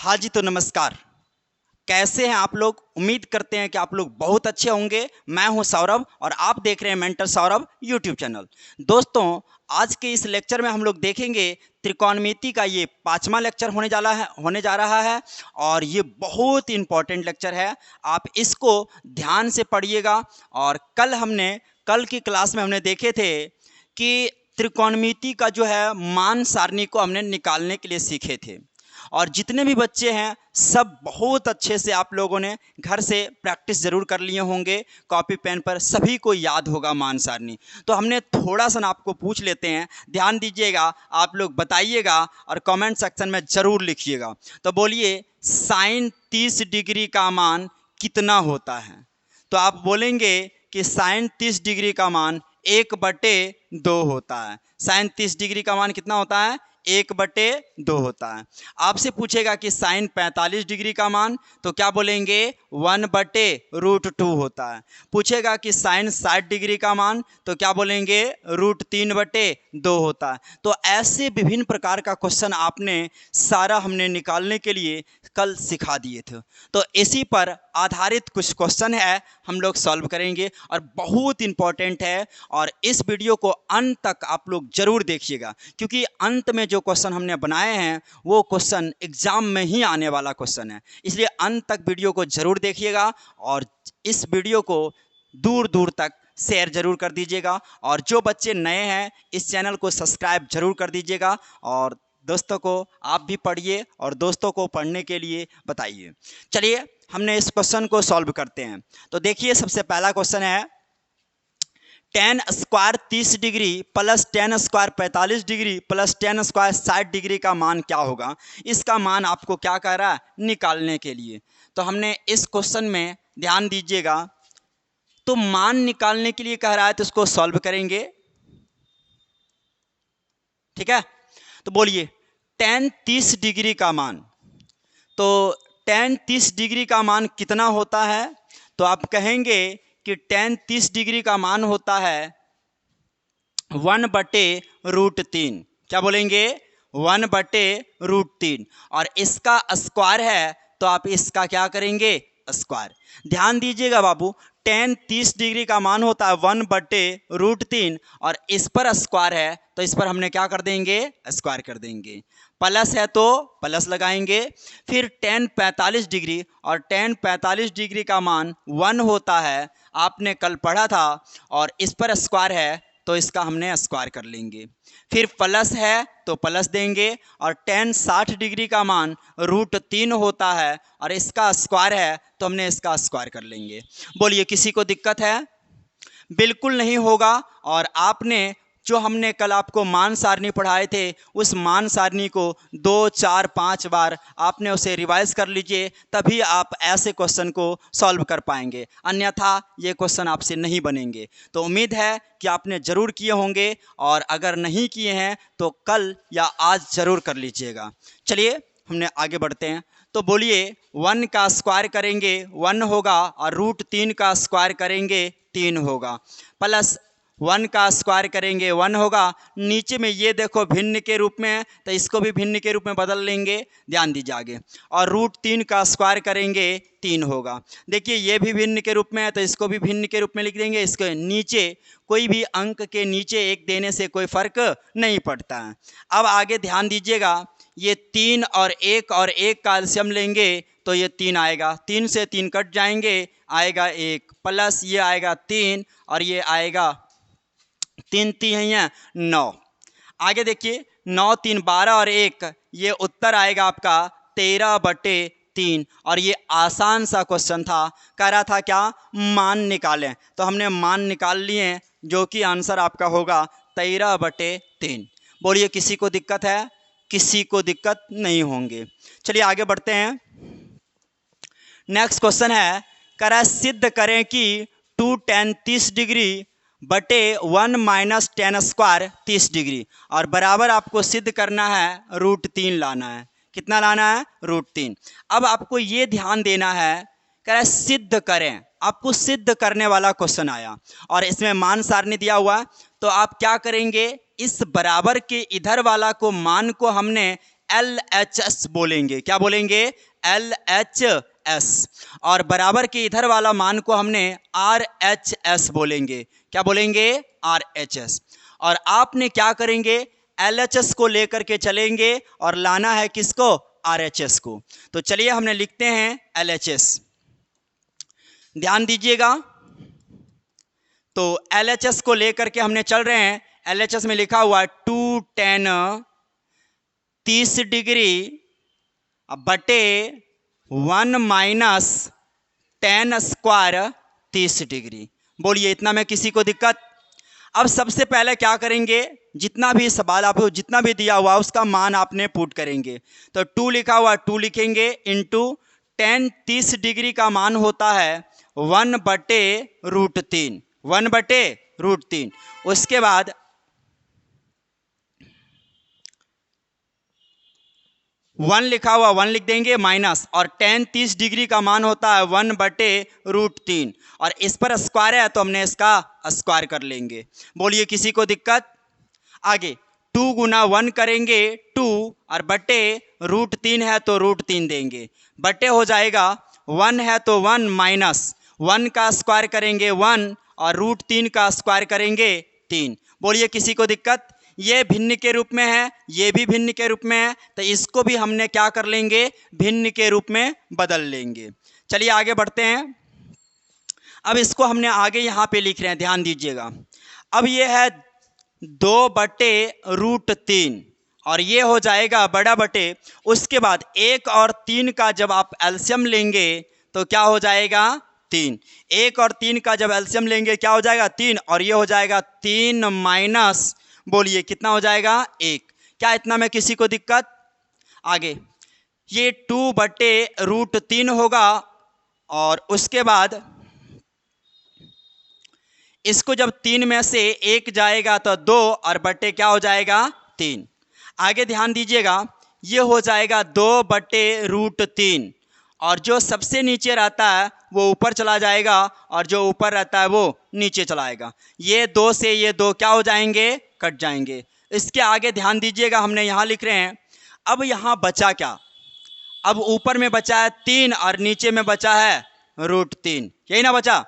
हाँ जी, तो नमस्कार। कैसे हैं आप लोग? उम्मीद करते हैं कि आप लोग बहुत अच्छे होंगे। मैं हूं सौरभ और आप देख रहे हैं मेंटर सौरभ यूट्यूब चैनल। दोस्तों, आज के इस लेक्चर में हम लोग देखेंगे त्रिकोणमिति का ये 5वां लेक्चर होने जा रहा है और ये बहुत इंपॉर्टेंट लेक्चर है। आप इसको ध्यान से पढ़िएगा। और कल की क्लास में हमने देखे थे कि त्रिकोणमिति का जो है मान सारणी को हमने निकालने के लिए सीखे थे। और जितने भी बच्चे हैं सब बहुत अच्छे से आप लोगों ने घर से प्रैक्टिस ज़रूर कर लिए होंगे। कॉपी पेन पर सभी को याद होगा मान सारणी। तो हमने थोड़ा सा ना आपको पूछ लेते हैं, ध्यान दीजिएगा, आप लोग बताइएगा और कमेंट सेक्शन में ज़रूर लिखिएगा। तो बोलिए, साइन 30 डिग्री का मान कितना होता है? तो आप बोलेंगे कि साइन 30 डिग्री का मान 1/2 होता है। साइन 30 डिग्री का मान कितना होता है? 1/2 होता है। आपसे पूछेगा कि साइन 45 डिग्री का मान, तो क्या बोलेंगे? 1/√2 होता है। पूछेगा कि साइन 60 डिग्री का मान, तो क्या बोलेंगे? √3/2 होता है। तो ऐसे विभिन्न प्रकार का क्वेश्चन आपने सारा हमने निकालने के लिए कल सिखा दिए थे। तो इसी पर आधारित कुछ क्वेश्चन है, हम लोग सॉल्व करेंगे और बहुत इंपॉर्टेंट है। और इस वीडियो को अंत तक आप लोग जरूर देखिएगा, क्योंकि अंत में जो क्वेश्चन हमने बनाए हैं वो क्वेश्चन एग्जाम में ही आने वाला क्वेश्चन है। इसलिए अंत तक वीडियो को जरूर देखिएगा और इस वीडियो को दूर दूर तक शेयर जरूर कर दीजिएगा। और जो बच्चे नए हैं इस चैनल को सब्सक्राइब जरूर कर दीजिएगा और दोस्तों को आप भी पढ़िए और दोस्तों को पढ़ने के लिए बताइए। चलिए हमने इस क्वेश्चन को सॉल्व करते हैं। तो देखिए, सबसे पहला क्वेश्चन है, tan square 30 degree plus tan square 45 degree plus tan square 60 degree का मान क्या होगा? इसका मान आपको क्या कह रहा है? निकालने के लिए। तो हमने इस क्वेश्चन में ध्यान दीजिएगा, तो मान निकालने के लिए कह रहा है तो इसको सॉल्व करेंगे। ठीक है, तो बोलिए tan 30 डिग्री का मान, तो tan 30 डिग्री का मान कितना होता है? तो आप कहेंगे कि tan 30 डिग्री का मान होता है 1/√3। क्या बोलेंगे? 1/√3। और इसका स्क्वायर है तो आप इसका क्या करेंगे? स्क्वायर। ध्यान दीजिएगा बाबू, tan 30 डिग्री का मान होता है 1/√3 और इस पर स्क्वायर है तो इस पर हमने क्या कर देंगे? स्क्वायर कर देंगे। प्लस है तो प्लस लगाएंगे। फिर tan 45 डिग्री, और tan 45 डिग्री का मान 1 होता है, आपने कल पढ़ा था, और इस पर स्क्वायर है तो इसका हमने स्क्वायर कर लेंगे। फिर प्लस है तो प्लस देंगे, और tan 60 डिग्री का मान √3 होता है और इसका स्क्वायर है तो हमने इसका स्क्वायर कर लेंगे। बोलिए, किसी को दिक्कत है? बिल्कुल नहीं होगा। और आपने जो हमने कल आपको मान सारणी पढ़ाए थे उस मान सारणी को 2 4 5 बार आपने उसे रिवाइज कर लीजिए, तभी आप ऐसे क्वेश्चन को सॉल्व कर पाएंगे, अन्यथा ये क्वेश्चन आपसे नहीं बनेंगे। तो उम्मीद है कि आपने ज़रूर किए होंगे, और अगर नहीं किए हैं तो कल या आज ज़रूर कर लीजिएगा। चलिए हमने आगे बढ़ते हैं। तो बोलिए, 1 का स्क्वायर करेंगे 1 होगा, और √3 का स्क्वायर करेंगे 3 होगा, प्लस 1 का स्क्वायर करेंगे 1 होगा। नीचे में ये देखो भिन्न के रूप में है तो इसको भी भिन्न के रूप में बदल लेंगे, ध्यान दीजिए आगे। और √3 का स्क्वायर करेंगे 3 होगा। देखिए ये भी भिन्न के रूप में है तो इसको भी भिन्न के रूप में लिख देंगे। इसके नीचे कोई भी अंक के नीचे 1 देने से कोई फर्क नहीं पड़ता है। अब आगे ध्यान दीजिएगा, ये 3 और 1 का एलसीएम लेंगे तो ये 3 आएगा, 3 से 3 कट जाएंगे, आएगा 1, प्लस ये आएगा 3 और ये आएगा 3 3 है 9। आगे देखिए, 9 3 12 और 1, ये उत्तर आएगा आपका 13/3। और ये आसान सा क्वेश्चन था, कह रहा था क्या? मान निकालें। तो हमने मान निकाल लिए, जो कि आंसर आपका होगा 13/3। बोलिए, किसी को दिक्कत है? किसी को दिक्कत नहीं होंगे। चलिए आगे बढ़ते हैं। नेक्स्ट क्वेश्चन है, कह रहा है सिद्ध करें कि 2 tan 30 डिग्री बटे 1 माइनस tan स्क्वायर 30 डिग्री, और बराबर आपको सिद्ध करना है √3 लाना है। कितना लाना है? √3। अब आपको ये ध्यान देना है, कह रहा है सिद्ध करें, आपको सिद्ध करने वाला क्वेश्चन आया और इसमें मान सारणी दिया हुआ, तो आप क्या करेंगे? इस बराबर के इधर वाला को मान को हमने LHS बोलेंगे। क्या बोलेंगे? LHS। और बराबर के इधर वाला मान को हमने RHS बोलेंगे। क्या बोलेंगे? RHS। और आपने क्या करेंगे? LHS को लेकर के चलेंगे और लाना है किसको? RHS को। तो चलिए हमने लिखते हैं LHS। ध्यान दीजिएगा, तो LHS को लेकर के हमने चल रहे हैं। LHS में लिखा हुआ 2 tan 30 डिग्री बटे 1 माइनस tan स्क्वायर 30 डिग्री। बोलिए, इतना में किसी को दिक्कत? अब सबसे पहले क्या करेंगे? जितना भी सवाल आपको जितना भी दिया हुआ उसका मान आपने पुट करेंगे। तो 2 लिखा हुआ 2 लिखेंगे इंटू tan 30 डिग्री का मान होता है 1/√3। 1/√3। उसके बाद 1 लिखा हुआ 1 लिख देंगे माइनस, और tan 30 डिग्री का मान होता है 1/√3, और इस पर स्क्वायर है तो हमने इसका स्क्वायर कर लेंगे। बोलिए, किसी को दिक्कत? आगे 2 गुना 1 करेंगे 2, और बटे √3 है तो √3 देंगे। बटे हो जाएगा 1 है तो 1 माइनस 1 का स्क्वायर करेंगे 1, और √3 का स्क्वायर करेंगे 3। बोलिए, किसी को दिक्कत? ये भिन्न के रूप में है, ये भी भिन्न के रूप में है, तो इसको भी हमने क्या कर लेंगे? भिन्न के रूप में बदल लेंगे। चलिए आगे बढ़ते हैं। अब इसको हमने आगे यहाँ पे लिख रहे हैं, ध्यान दीजिएगा। अब ये है 2/√3, और ये हो जाएगा बड़ा बटे। उसके बाद 1 और 3 का जब आप एलसीएम लेंगे तो क्या हो जाएगा? 3। 1 और 3 का जब एलसीएम लेंगे क्या हो जाएगा? 3, और ये हो जाएगा 3 माइनस, बोलिए कितना हो जाएगा? 1। क्या इतना में किसी को दिक्कत? आगे ये 2/√3 होगा, और उसके बाद इसको जब 3 में से 1 जाएगा तो 2, और बटे क्या हो जाएगा? 3। आगे ध्यान दीजिएगा, ये हो जाएगा 2/√3, और जो सबसे नीचे रहता है वो ऊपर चला जाएगा, और जो ऊपर रहता है वो नीचे चला आएगा। ये 2 से ये 2 क्या हो जाएंगे? कट जाएंगे। इसके आगे ध्यान दीजिएगा, हमने यहाँ लिख रहे हैं। अब यहाँ बचा क्या? अब ऊपर में बचा है 3 और नीचे में बचा है √3, यही ना बचा।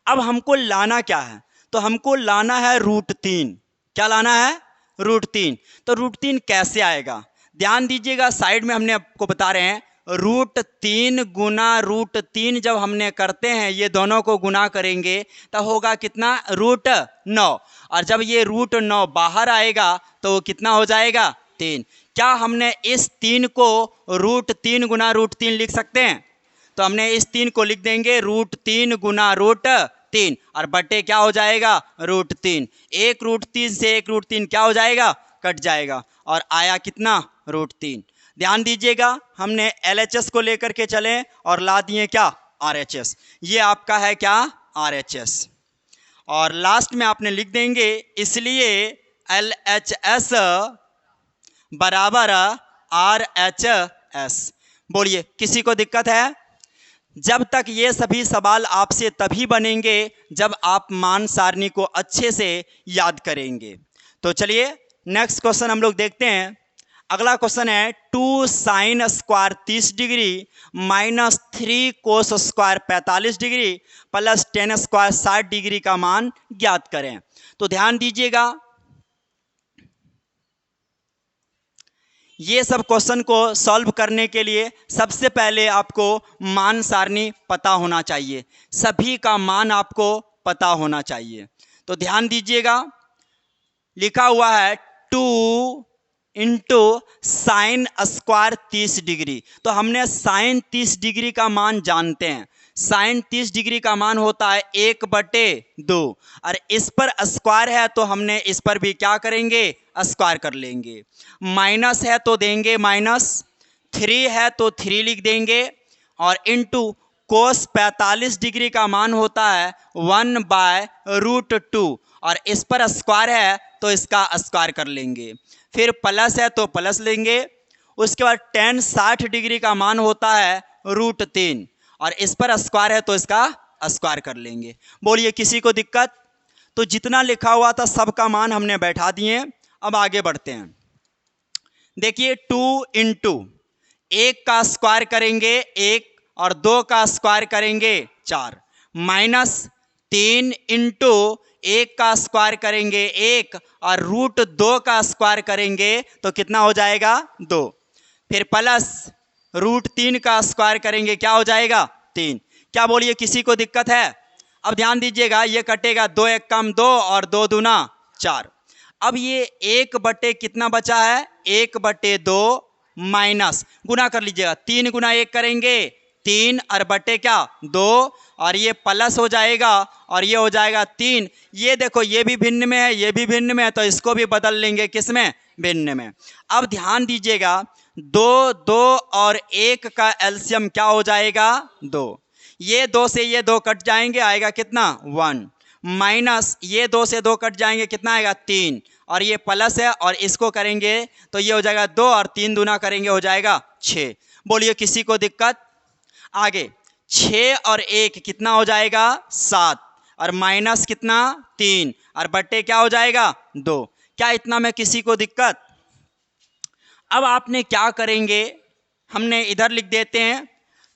अब हमको लाना क्या है? तो हमको लाना है √3। क्या लाना है? √3। तो √3 कैसे आएगा? ध्यान दीजिएगा, साइड में हमने आपको बता रहे हैं √3 गुना √3 जब हमने करते हैं, ये दोनों को गुना करेंगे तो होगा कितना? √9, और जब ये √9 बाहर आएगा तो वो कितना हो जाएगा? 3। क्या हमने इस 3 को √3 गुना √3 लिख सकते हैं? तो हमने इस 3 को लिख देंगे √3 गुना √3, और बटे क्या हो जाएगा? √3। 1 √3 से 1 √3 क्या हो जाएगा? कट जाएगा, और आया कितना? √3। ध्यान दीजिएगा, हमने LHS को लेकर के चले और ला दिए क्या? RHS। ये आपका है क्या? RHS। और लास्ट में आपने लिख देंगे, इसलिए LHS बराबर RHS। बोलिए, किसी को दिक्कत है? जब तक ये सभी सवाल आपसे तभी बनेंगे जब आप मान सारणी को अच्छे से याद करेंगे। तो चलिए नेक्स्ट क्वेश्चन हम लोग देखते हैं। अगला क्वेश्चन है 2 sin square 30 degree minus 3 cos square 45 degree plus tan square 60 degree का मान ज्ञात करें। तो ध्यान दीजिएगा, ये सब क्वेश्चन को सॉल्व करने के लिए सबसे पहले आपको मान सारणी पता होना चाहिए, सभी का मान आपको पता होना चाहिए। तो ध्यान दीजिएगा, लिखा हुआ है 2 इंटू साइन स्क्वायर 30 डिग्री। तो हमने साइन 30 डिग्री का मान जानते हैं, साइन 30 डिग्री का मान होता है 1/2, और इस पर स्क्वायर है तो हमने इस पर भी क्या करेंगे? स्क्वायर कर लेंगे। माइनस है तो देंगे माइनस, 3 है तो 3 लिख देंगे, और इंटू कोस 45 डिग्री का मान होता है 1/√2, और इस पर स्क्वायर है तो इसका स्क्वायर कर लेंगे। फिर प्लस है तो प्लस लेंगे। उसके बाद tan 60 डिग्री का मान होता है √3, और इस पर स्क्वायर है तो इसका स्क्वायर कर लेंगे। बोलिए, किसी को दिक्कत? तो जितना लिखा हुआ था सबका मान हमने बैठा दिए। अब आगे बढ़ते हैं। देखिए 2 इंटू 1 का स्क्वायर करेंगे 1 और 2 का स्क्वायर करेंगे 4 माइनस 3 इंटू 1 का स्क्वायर करेंगे 1 और रूट 2 का स्क्वायर करेंगे तो कितना हो जाएगा 2। फिर प्लस रूट 3 का स्क्वायर करेंगे क्या हो जाएगा 3। क्या बोलिए किसी को दिक्कत है? अब ध्यान दीजिएगा ये कटेगा 2 एक कम 2 और 2 दूना 4। अब ये 1 बटे कितना बचा है 1 बटे 2 माइनस गुना कर लीजिएगा 3 गुना 1 करेंगे 3 और बटे क्या 2 और ये प्लस हो जाएगा और ये हो जाएगा 3। ये देखो ये भी भिन्न में है ये भी भिन्न में है तो इसको भी बदल लेंगे किसमें भिन्न में। अब ध्यान दीजिएगा 2 2 और 1 का एलसीएम क्या हो जाएगा 2। ये 2 से ये 2 कट जाएंगे आएगा कितना 1 माइनस ये 2 से 2 कट जाएंगे कितना आएगा 3 और ये प्लस है और इसको करेंगे तो ये हो जाएगा 2 और 3 दूना करेंगे हो जाएगा 6। बोलिए किसी को दिक्कत? आगे 6 और 1 कितना हो जाएगा 7 और माइनस कितना 3 और बट्टे क्या हो जाएगा 2। क्या इतना में किसी को दिक्कत? अब आपने क्या करेंगे हमने इधर लिख देते हैं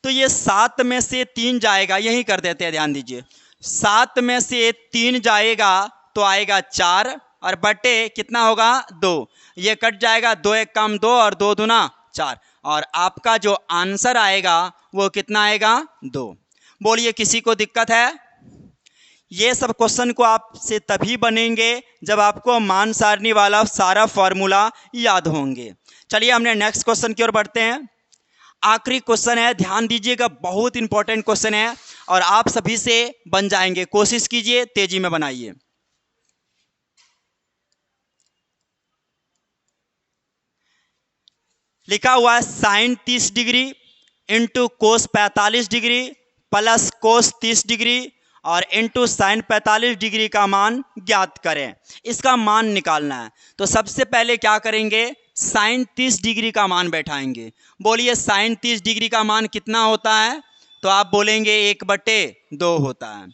तो ये 7 में से 3 जाएगा यही कर देते हैं ध्यान दीजिए 7 में से 3 जाएगा तो आएगा 4 और बटे कितना होगा 2। ये कट जाएगा 2 एक कम 2 और 2 दूना 4 और आपका जो आंसर आएगा वो कितना आएगा 2। बोलिए किसी को दिक्कत है? ये सब क्वेश्चन को आपसे तभी बनेंगे जब आपको मान सारणी वाला सारा फॉर्मूला याद होंगे। चलिए हमने नेक्स्ट क्वेश्चन की ओर बढ़ते हैं। आखिरी क्वेश्चन है ध्यान दीजिएगा बहुत इंपॉर्टेंट क्वेश्चन है और आप सभी से बन जाएंगे कोशिश कीजिए तेजी में बनाइए। लिखा हुआ है sine 30 degree into cos 45 degree plus cos 30 degree और इंटू साइन 45 डिग्री का मान ज्ञात करें। इसका मान निकालना है तो सबसे पहले क्या करेंगे साइन 30 डिग्री का मान बैठाएंगे। बोलिए साइन 30 डिग्री का मान कितना होता है तो आप बोलेंगे 1/2 होता है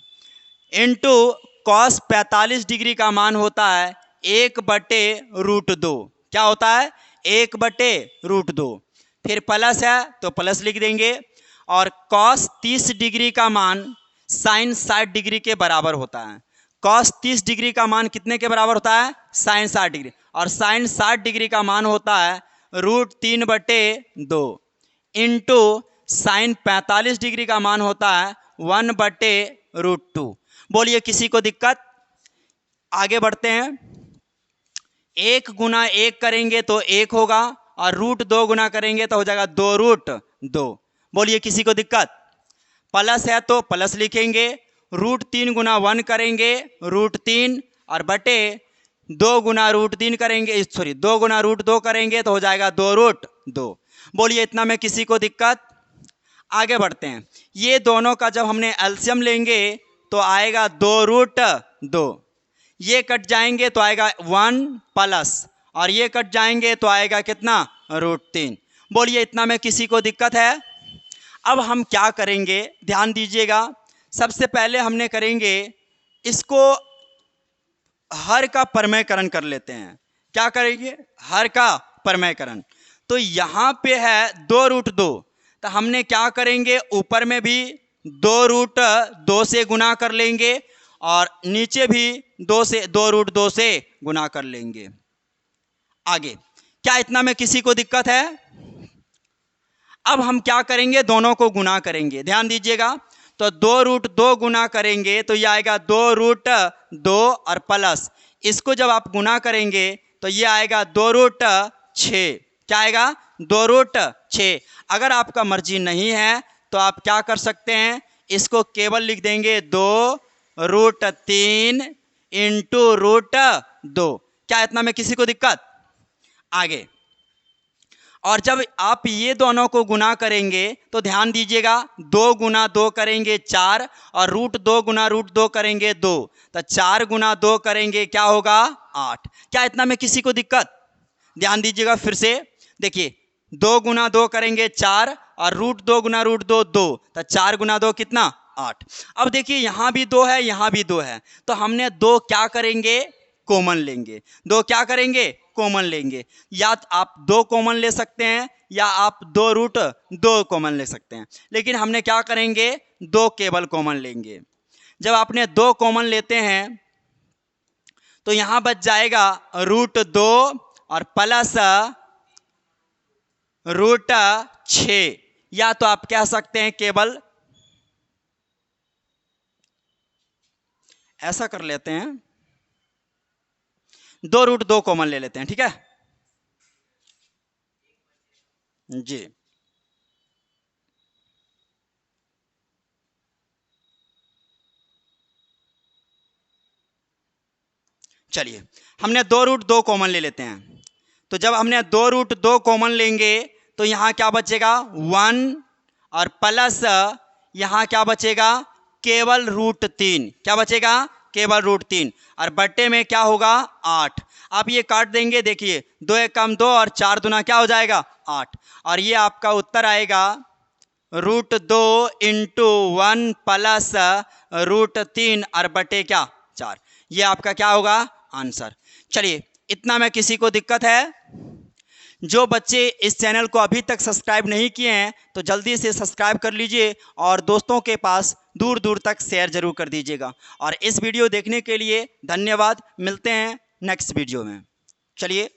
इंटू कॉस 45 डिग्री का मान होता है 1/√2। क्या होता है 1/√2। फिर प्लस है तो प्लस लिख देंगे और कॉस 30 डिग्री का मान साइन 60 डिग्री के बराबर होता है। कॉस 30 डिग्री का मान कितने के बराबर होता है साइन 60 डिग्री और साइन 60 डिग्री का मान होता है √3/2 इंटू साइन 45 डिग्री का मान होता है 1/√2। बोलिए किसी को दिक्कत? आगे बढ़ते हैं। 1 गुना 1 करेंगे तो 1 होगा और √2 गुना करेंगे तो हो जाएगा 2√2। बोलिए किसी को दिक्कत? प्लस है तो प्लस लिखेंगे √3 गुना 1 करेंगे √3 और बटे 2 गुना √3 करेंगे 2 गुना √2 करेंगे तो हो जाएगा 2√2। बोलिए इतना में किसी को दिक्कत? आगे बढ़ते हैं। ये दोनों का जब हमने एलसीएम लेंगे तो आएगा 2√2। ये कट जाएंगे तो आएगा 1 प्लस और ये कट जाएंगे तो आएगा कितना √3। बोलिए इतना में किसी को दिक्कत है? अब हम क्या करेंगे ध्यान दीजिएगा। सबसे पहले हमने करेंगे इसको हर का परमेयकरण कर लेते हैं। क्या करेंगे हर का परमेयकरण। तो यहाँ पे है 2√2 तो हमने क्या करेंगे ऊपर में भी 2√2 से गुना कर लेंगे और नीचे भी 2√2 से गुना कर लेंगे। आगे क्या इतना में किसी को दिक्कत है? अब हम क्या करेंगे दोनों को गुना करेंगे। ध्यान दीजिएगा तो 2√2 गुना करेंगे तो ये आएगा 2√2 और प्लस इसको जब आप गुना करेंगे तो ये आएगा 2√6। क्या आएगा 2√6। अगर आपका मर्जी नहीं है तो आप क्या कर सकते हैं इसको केवल लिख देंगे 2√3 इंटू √2। क्या इतना में किसी को दिक्कत? आगे और जब आप ये दोनों को गुना करेंगे तो ध्यान दीजिएगा 2 गुना 2 करेंगे 4 और √2 गुना √2 करेंगे 2 तो 4 गुना 2 करेंगे क्या होगा 8। क्या इतना में किसी को दिक्कत? ध्यान दीजिएगा फिर से देखिए 2 गुना 2 करेंगे 4 और √2 गुना √2 2 तो 4 गुना 2 कितना 8। अब देखिए यहाँ भी 2 है यहाँ भी 2 है तो हमने 2 क्या करेंगे कॉमन लेंगे। 2 क्या करेंगे कॉमन लेंगे। या तो आप 2 कॉमन ले सकते हैं या आप 2√2 कॉमन ले सकते हैं, लेकिन हमने क्या करेंगे, 2 केवल कॉमन लेंगे। जब आपने 2 कॉमन लेते हैं तो यहां बच जाएगा √2 और प्लस √6, या तो आप कह सकते हैं केवल ऐसा कर लेते हैं, 2√2 कॉमन ले लेते हैं, ठीक है जी। चलिए हमने 2√2 कॉमन ले लेते हैं। तो जब हमने 2√2 कॉमन लेंगे तो यहां क्या बचेगा 1 और प्लस यहां क्या बचेगा केवल √3, क्या बचेगा केवल √3 और बट्टे में क्या होगा 8। आप ये काट देंगे, देखिए 2 एक कम 2 और 4 दूना क्या हो जाएगा 8, और ये आपका उत्तर आएगा √2 इंटू 1 प्लस √3 और बटे क्या 4। ये आपका क्या होगा आंसर। चलिए इतना में किसी को दिक्कत है? जो बच्चे इस चैनल को अभी तक सब्सक्राइब नहीं किए हैं तो जल्दी से सब्सक्राइब कर लीजिए और दोस्तों के पास दूर दूर तक शेयर जरूर कर दीजिएगा। और इस वीडियो देखने के लिए धन्यवाद। मिलते हैं नेक्स्ट वीडियो में। चलिए।